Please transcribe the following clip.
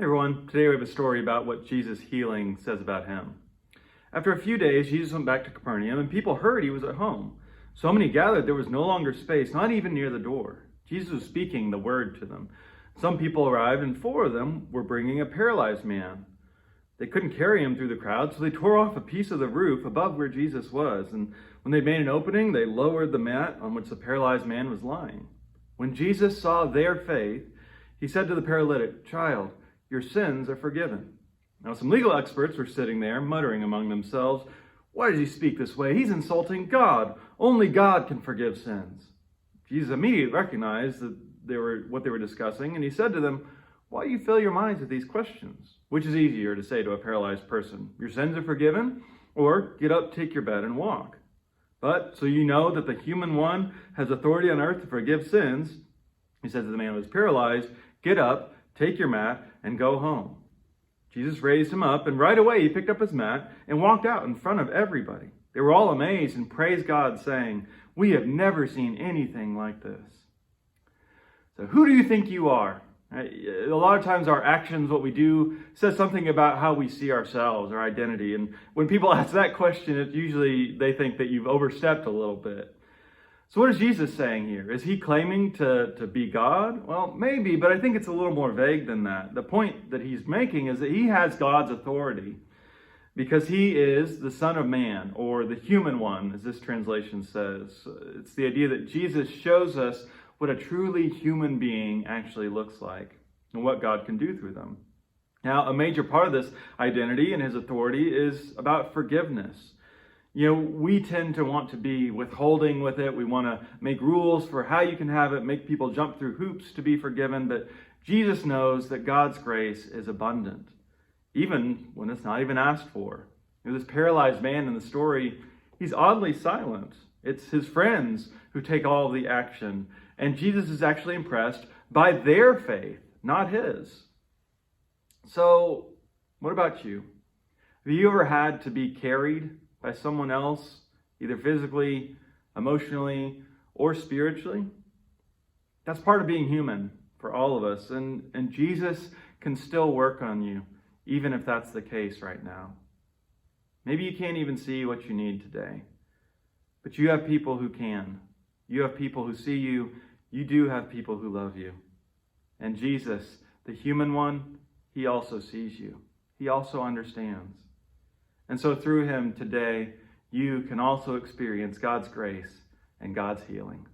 Hey everyone, today we have a story about what Jesus' healing says about him. After a few days, Jesus went back to Capernaum, and people heard he was at home. So many gathered there was no longer space, not even near the door. Jesus was speaking the word to them. Some people arrived, and 4 of them were bringing a paralyzed man. They couldn't carry him through the crowd, so they tore off a piece of the roof above where Jesus was. And when they made an opening, they lowered the mat on which the paralyzed man was lying. When Jesus saw their faith, he said to the paralytic, "Child, your sins are forgiven." Now, some legal experts were sitting there, muttering among themselves, "Why does he speak this way? He's insulting God. Only God can forgive sins." Jesus immediately recognized that what they were discussing, and he said to them, "Why do you fill your minds with these questions? Which is easier to say to a paralyzed person, 'Your sins are forgiven,' or 'Get up, take your bed, and walk'? But so you know that the human one has authority on earth to forgive sins," he said to the man who was paralyzed, "Get up, take your mat, and go home." Jesus raised him up, and right away he picked up his mat and walked out in front of everybody. They were all amazed and praised God, saying, "We have never seen anything like this." So who do you think you are? A lot of times our actions, what we do, says something about how we see ourselves, our identity. And when people ask that question, it's usually they think that you've overstepped a little bit. So what is Jesus saying here? Is he claiming to be God? Well, maybe, but I think it's a little more vague than that. The point that he's making is that he has God's authority because he is the Son of Man, or the human one, as this translation says. It's the idea that Jesus shows us what a truly human being actually looks like and what God can do through them. Now, a major part of this identity and his authority is about forgiveness. We tend to want to be withholding with it. We want to make rules for how you can have it, make people jump through hoops to be forgiven. But Jesus knows that God's grace is abundant, even when it's not even asked for. This paralyzed man in the story, he's oddly silent. It's his friends who take all the action. And Jesus is actually impressed by their faith, not his. So, what about you? Have you ever had to be carried by someone else, either physically, emotionally, or spiritually? That's part of being human for all of us. And Jesus can still work on you, even if that's the case right now. Maybe you can't even see what you need today, but you have people who can. You have people who see you. You do have people who love you. And Jesus, the human one, he also sees you. He also understands. And so through him today, you can also experience God's grace and God's healing.